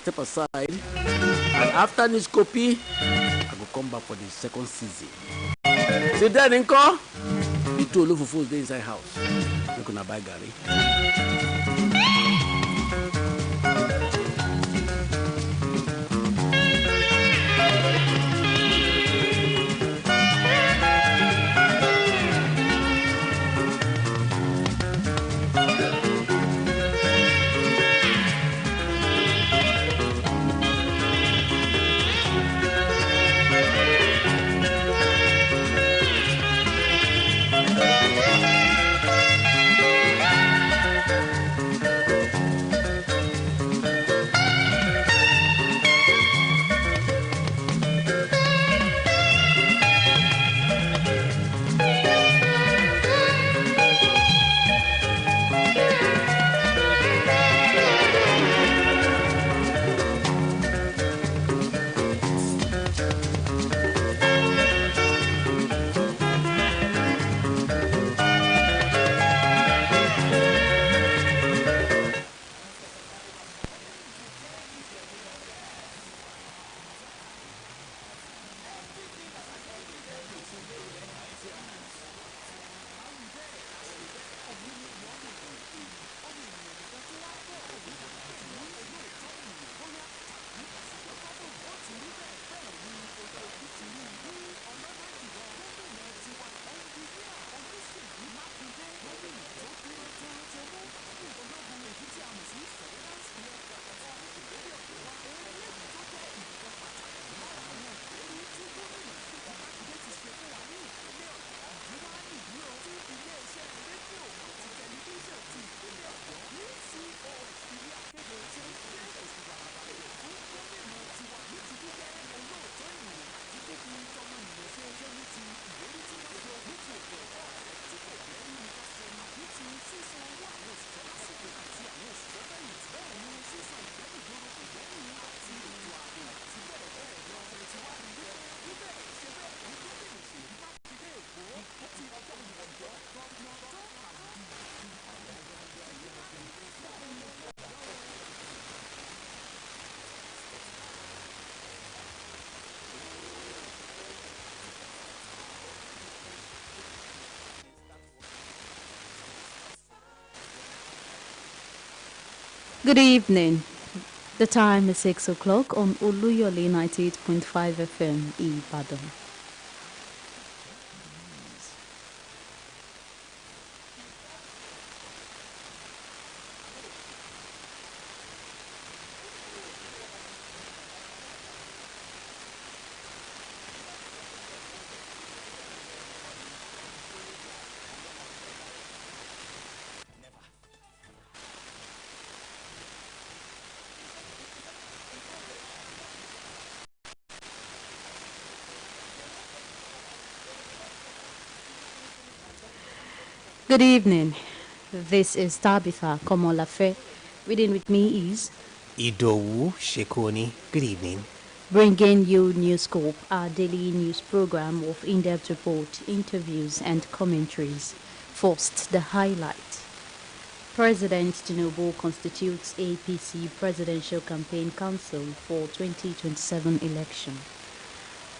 step aside, and after Newscope, I will come back for the second season. See then, Inko, the two Olufufu dey inside house. We're gonna buy Gary. Good evening. The time is 6 o'clock on Oluyole 98.5 FM, Ibadan. Good evening. This is Tabitha Komolafe. Reading with me is Idowu Shekoni. Good evening. bringing you Newscope, our daily news program of in-depth report, interviews, and commentaries. First, the highlight. President Tinubu constitutes APC Presidential Campaign Council for 2027 election.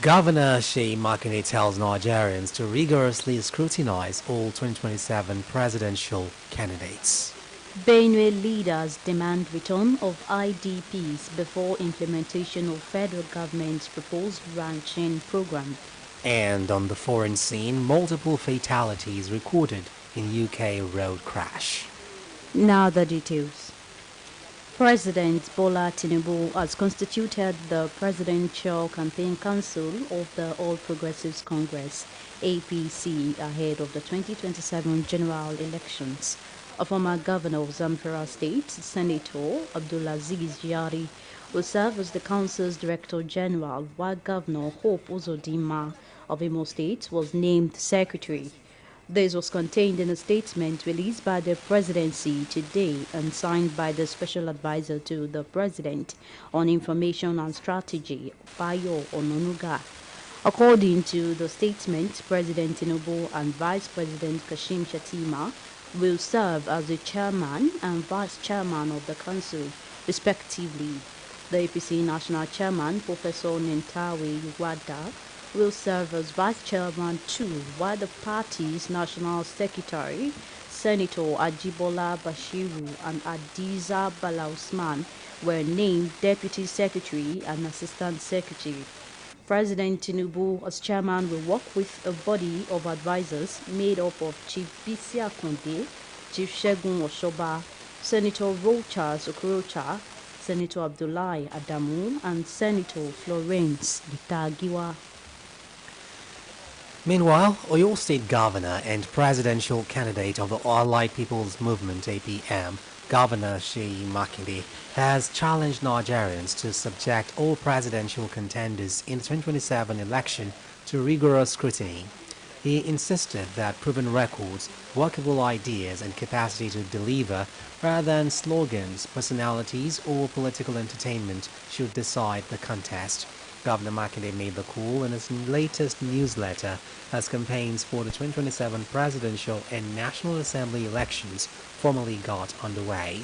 Governor Sheyi Makinde tells Nigerians to rigorously scrutinize all 2027 presidential candidates. Benue leaders demand return of IDPs before implementation of federal government's proposed ranching program. And on the foreign scene, multiple fatalities recorded in UK road crash. Now the details. President Bola Tinubu has constituted the Presidential Campaign Council of the All Progressives Congress, APC, ahead of the 2027 general elections. A former governor of Zamfara State, Senator Abdulaziz Yari, will serve as the council's Director General, while Governor Hope Uzodinma of Imo State was named Secretary. This was contained in a statement released by the presidency today and signed by the Special Advisor to the President on Information and Strategy, Bayo Ononuga. According to the statement, President Tinubu and Vice President Kashim Shettima will serve as the chairman and vice chairman of the council, respectively. The APC National Chairman, Professor Nentawe Wada, will serve as Vice Chairman too, while the party's National Secretary, Senator Ajibola Bashiru and Adiza Bala Usman, were named Deputy Secretary and Assistant Secretary. President Tinubu, as chairman, will work with a body of advisors made up of Chief Bisi Akonde, Chief Shegun Oshoba, Senator Rochas Okorocha, Senator Abdullahi Adamu, and Senator Florence Gitagiwa. Meanwhile, Oyo State Governor and presidential candidate of the Allied People's Movement (APM), Governor Seyi Makinde, has challenged Nigerians to subject all presidential contenders in the 2027 election to rigorous scrutiny. He insisted that proven records, workable ideas, and capacity to deliver, rather than slogans, personalities, or political entertainment, should decide the contest. Governor Makinde made the call in his latest newsletter as campaigns for the 2027 presidential and National Assembly elections formally got underway.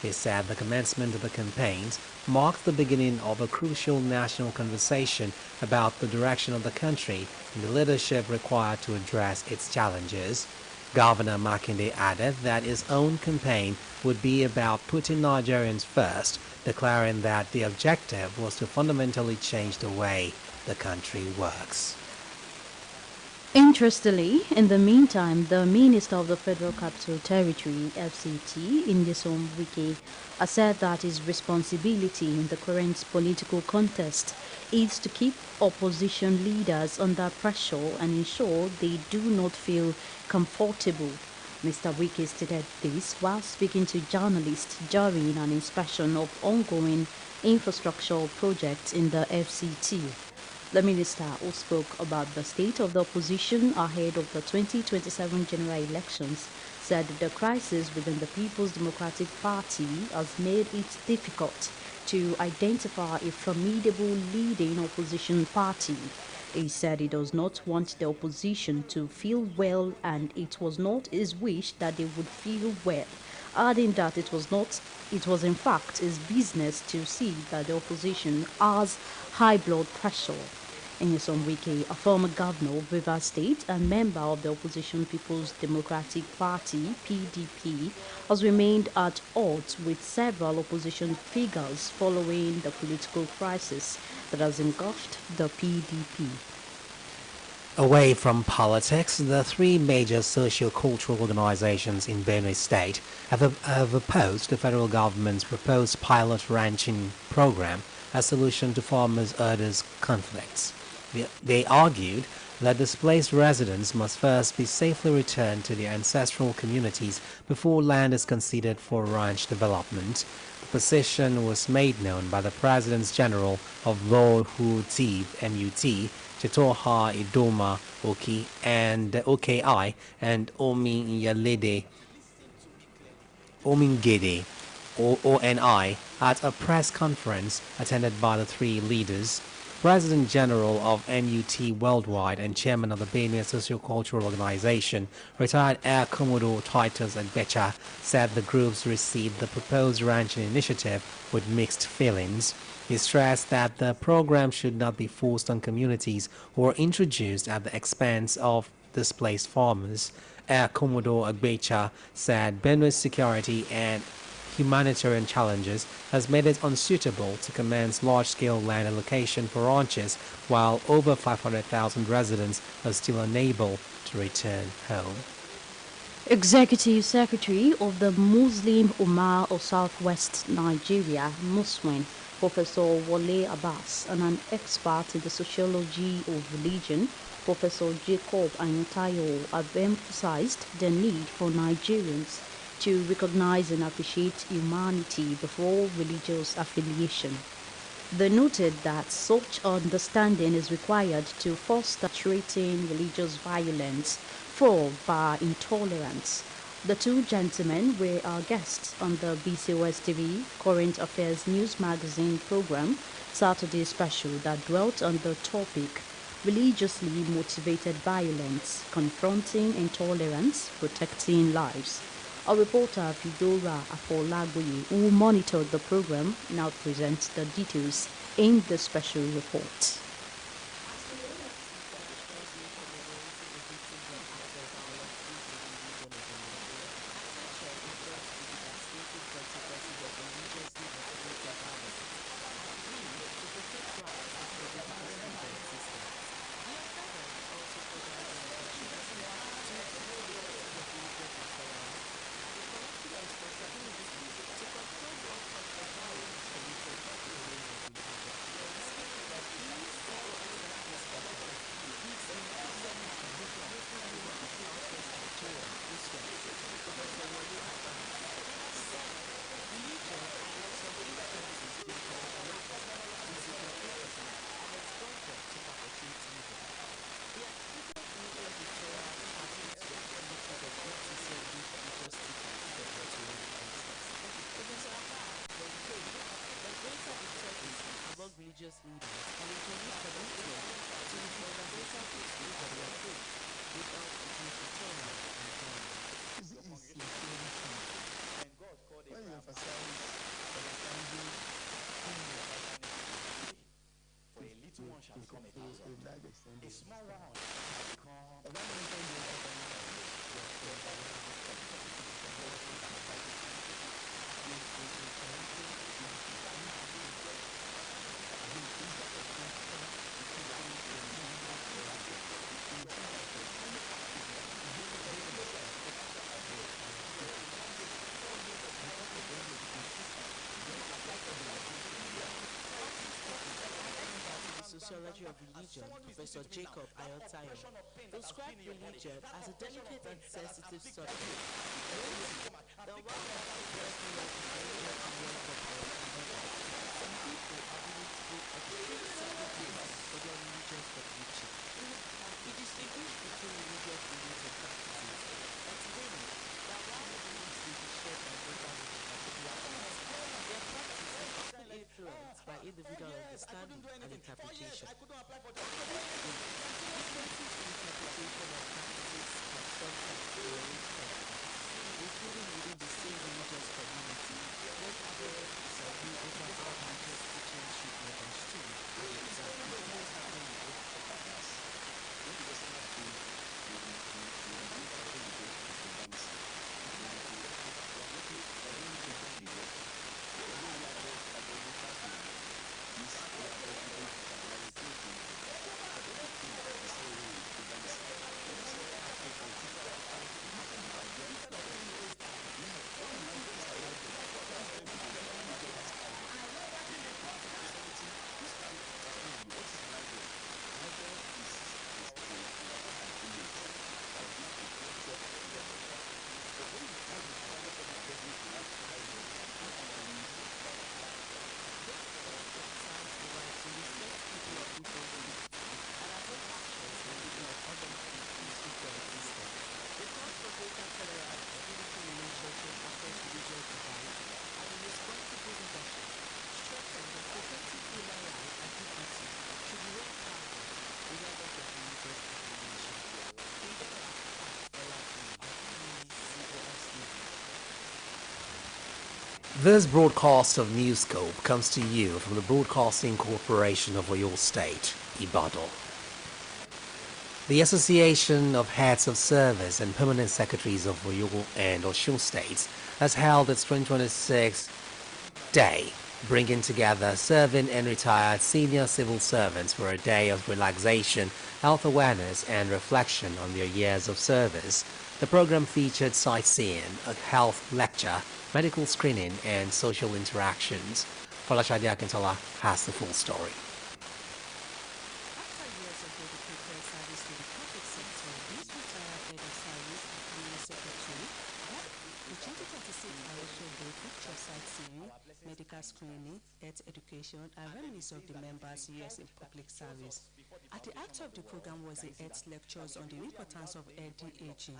He said the commencement of the campaigns marked the beginning of a crucial national conversation about the direction of the country and the leadership required to address its challenges. Governor Makinde added that his own campaign would be about putting Nigerians first, declaring that the objective was to fundamentally change the way the country works. Interestingly, in the meantime, the Minister of the Federal Capital Territory, FCT, Nyesom Wike, has said that his responsibility in the current political contest is to keep opposition leaders under pressure and ensure they do not feel comfortable. Mr. Wike stated this while speaking to journalists during an inspection of ongoing infrastructure projects in the FCT. The minister, who spoke about the state of the opposition ahead of the 2027 general elections, said the crisis within the People's Democratic Party has made it difficult to identify a formidable leading opposition party. He said he does not want the opposition to feel well, and it was not his wish that they would feel well, adding that it was in fact his business to see that the opposition has high blood pressure. Nyesom Wike, a former governor of Rivers State and member of the opposition People's Democratic Party (PDP), has remained at odds with several opposition figures following the political crisis that has engulfed the PDP. Away from politics, the three major socio-cultural organizations in Benue State have opposed the federal government's proposed pilot ranching program as solution to farmers' herders' conflicts. They argued that displaced residents must first be safely returned to their ancestral communities before land is considered for ranch development. The position was made known by the Presidents General of Lord Hutib MUT, Chetoha Idoma Oki and OKI and Omingede ONI at a press conference attended by the three leaders. President General of MUT Worldwide and Chairman of the Benue Sociocultural Organization, retired Air Commodore Titus Agbecha, said the groups received the proposed ranching initiative with mixed feelings. He stressed that the program should not be forced on communities or introduced at the expense of displaced farmers. Air Commodore Agbecha said Benue's security and humanitarian challenges has made it unsuitable to commence large-scale land allocation for ranches, while over 500,000 residents are still unable to return home. Executive Secretary of the Muslim Ummah of Southwest Nigeria, Muswin, Professor Wole Abbas, and an expert in the sociology of religion, Professor Jacob Anyotayo, have emphasized the need for Nigerians to recognize and appreciate humanity before religious affiliation. They noted that such understanding is required to foster treating religious violence followed by intolerance. The two gentlemen were our guests on the BCOS TV Current Affairs News Magazine program Saturday Special that dwelt on the topic Religiously Motivated Violence, Confronting Intolerance, Protecting Lives. Our reporter Fidora Afolagboye, who monitored the program, now presents the details in the special report. Religious leaders and introduce commitment to the fundamental principles of their faith without dictatorial agenda. And God called when you emphasize understanding for a little one shall become a thousand. A small one shall become Sociology of Religion, Professor Jacob Ayotayo, described religion as a delicate and sensitive subject. The one that personally religion and some people are willing to go extreme sacrifices for their religious conviction. He distinguished between religious beliefs and practices, explaining that while the beliefs may be shared by global religions, their practice is often influenced by individual understanding and interpretation. Differences in interpretation of practices can sometimes generate conflict, including within the same religious community, when adherents disagree over how religious teachings should be understood and observed. This broadcast of Newscope comes to you from the Broadcasting Corporation of Oluyole State, Ibadan. The Association of Heads of Service and Permanent Secretaries of Oluyole and Osun States has held its 2026 Day, bringing together serving and retired senior civil servants for a day of relaxation, health awareness, and reflection on their years of service. The program featured sightseeing, a health lecture, medical screening, and social interactions. Folashade Akintola has the full story. After years of dedicated service to the public sector, this retired head of service, the secretary, the 2026 election day featured sightseeing, medical screening, health education, and reminiscence of the members' years in public service. At the heart of the program was the health lectures on the importance of healthy aging.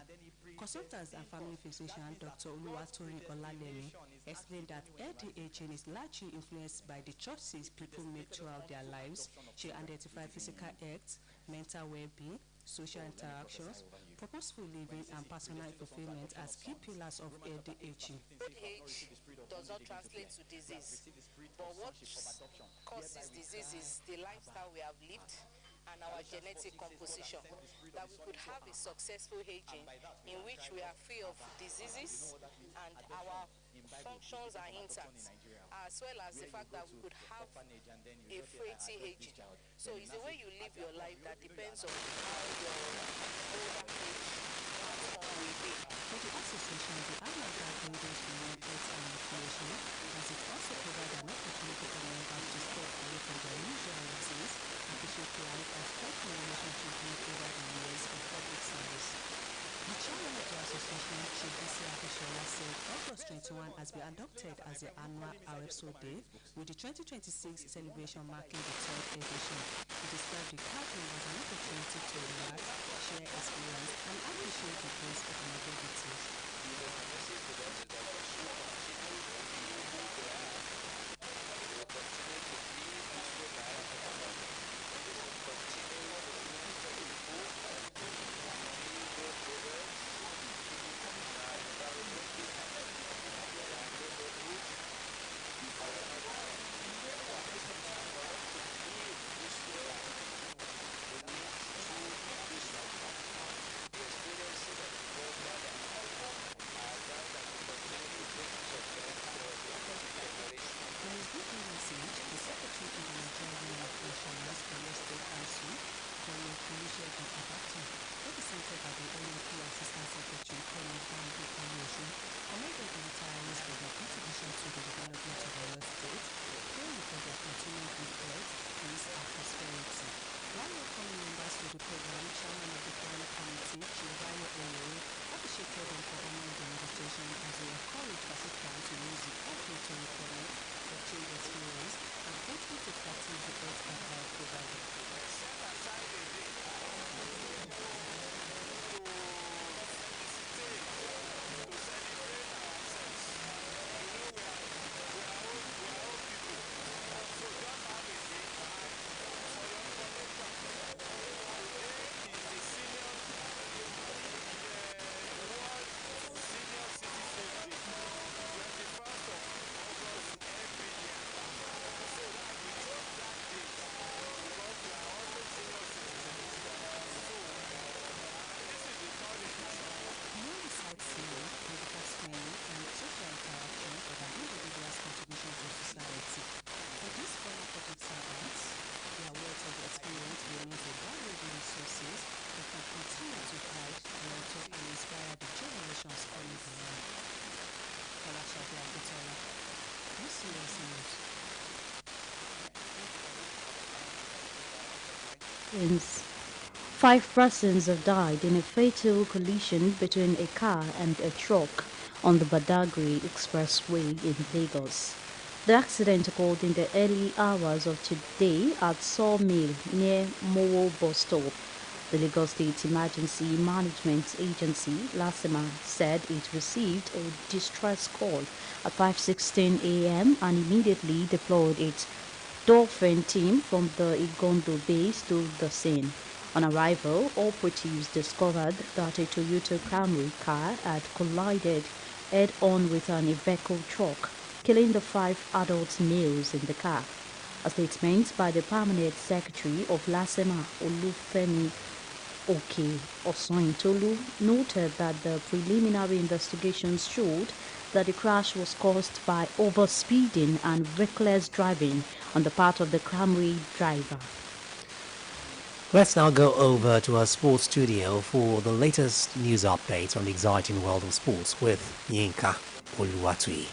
Consultant and family physician Dr. Oluyole explained that healthy aging is largely influenced by the choices people make throughout their lives. She identified physical health, mental well-being, social interactions, purposeful living and personal fulfillment as key pillars of ADHE. Old age does not translate to disease, but what causes disease is the lifestyle we have lived and our genetic composition. That we could have a successful aging in which we are free of diseases and our functions are intact, as well as the fact that we could have a frailty aging. So it's the way you live your life that depends on how your older age outcome will be. For the association, the annual gathering goes beyond health and recreation, as it also provides an opportunity for members to step away from their usual routines, appreciate life, and strengthen relationships built over the years of public service. The chairman of the association, Chief Bisi Akishola, said August 21 has been adopted as the annual RFSO Day, with the 2026 celebration marking the third edition. He described the gathering as an opportunity to relax, share experience, and appreciate the grace of longevity. Five persons have died in a fatal collision between a car and a truck on the Badagry Expressway in Lagos. The accident occurred in the early hours of today at Sawmill near Mowo bus stop. The Lagos State Emergency Management Agency, LASEMA, said it received a distress call at 5:16 a.m. and immediately deployed its Dolphin team from the Igondo base to the scene. On arrival, operatives discovered that a Toyota Camry car had collided head-on with an Iveco truck, killing the 5 adult males in the car. A statement by the Permanent Secretary of LASEMA, Olufemi Oke Osointolu, noted that the preliminary investigations showed that the crash was caused by overspeeding and reckless driving on the part of the Camry driver. Let's now go over to our sports studio for the latest news updates on the exciting world of sports with Yinka Oluwatui.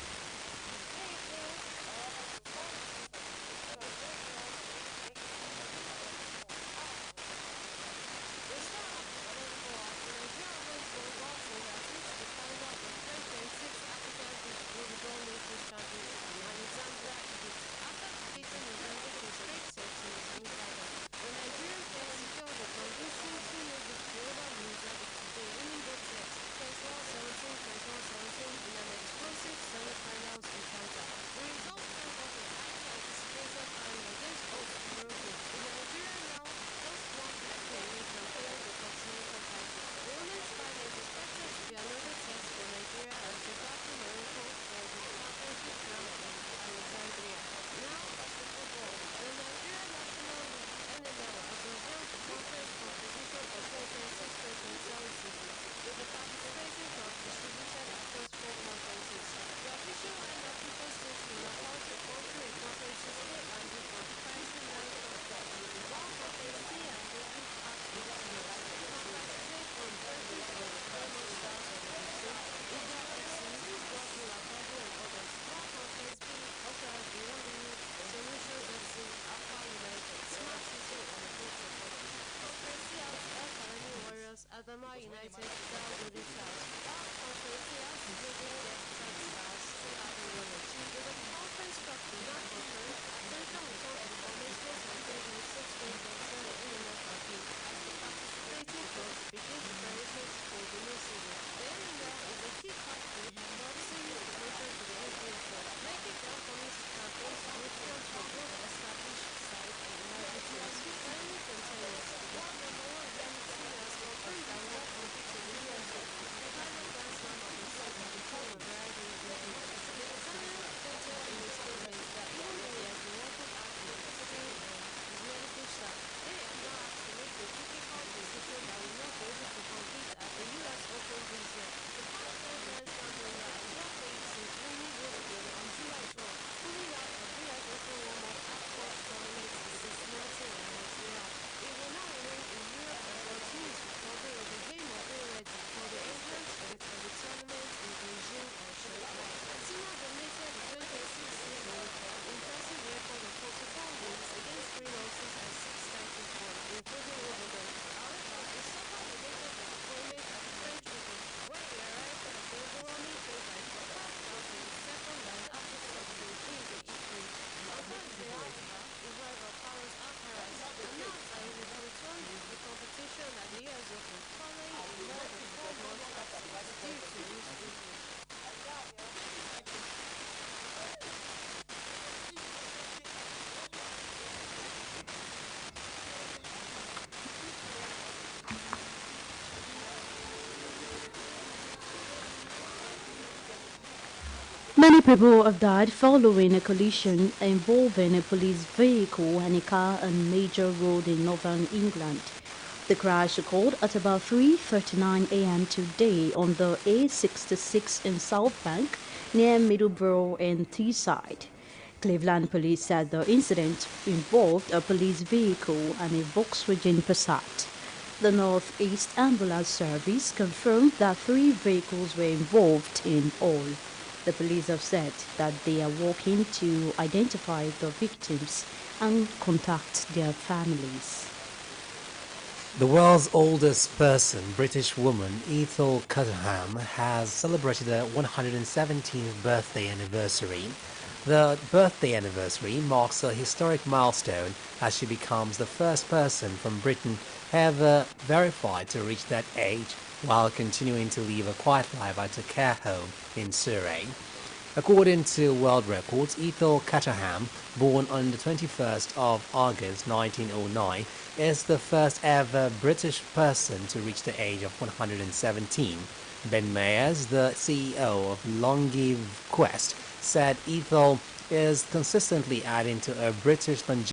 Adamawa United to Dow Golden Stars. Unfortunately, after losing their Texas Stars to Adam Rollins, with the conference trophy not confirmed, Atlanta returned to the formation and played in 6 games on Sunday in the knockout game as the participating clubs begin preparations for the new season. The Emina is a key factor for series promotion to the NPFL, making the upcoming campaign significant for both established sides and emerging teams. Currently contenders, the world number one reality has confirmed that will not compete in the US Open. The Ghana Grand Slam of the set at the top of variety injuries. The designer stated in a statement that even though he has been working hard in visiting his medical staff, they have now asked to make a difficult decision that will not be able to compete at the US Open this year. The five-time Grand Slam winner has not played since winning Wimbledon on July 12, pulling out of US Open warm-up half-court tournament since 1991. It will now remain in Europe and continue his recovery with the aim of being ready for the England trip for the tournament in Beijing on July. Tina dominated the 2026 season with an impressive record of 44 wins against 3 losses and 6 titles won, including Wimbledon. However, he suffered a major disappointment at the French Open, where he arrived as the overwhelming favorite but passed out in the second round after suffering in the equal. On Thursday, however, his rival Carlos Alcaraz announced that he would return to the competition at the US Open following a more than 4 months absence due to wrist injury. Many people have died following a collision involving a police vehicle and a car on a major road in northern England. The crash occurred at about 3:39 a.m. today on the A66 in South Bank near Middleborough and Teesside. Cleveland police said the incident involved a police vehicle and a Volkswagen Passat. The North East Ambulance Service confirmed that 3 vehicles were involved in all. The police have said that they are working to identify the victims and contact their families. The world's oldest person, British woman Ethel Cunningham, has celebrated her 117th birthday anniversary. The birthday anniversary marks a historic milestone as she becomes the first person from Britain ever verified to reach that age while continuing to live a quiet life at a care home in Surrey. According to world records, Ethel Cunningham, born on the 21st of August 1909, is the first ever British person to reach the age of 117. Ben Mayers, the CEO of LongevQuest, said Ethel is consistently adding to her British longevity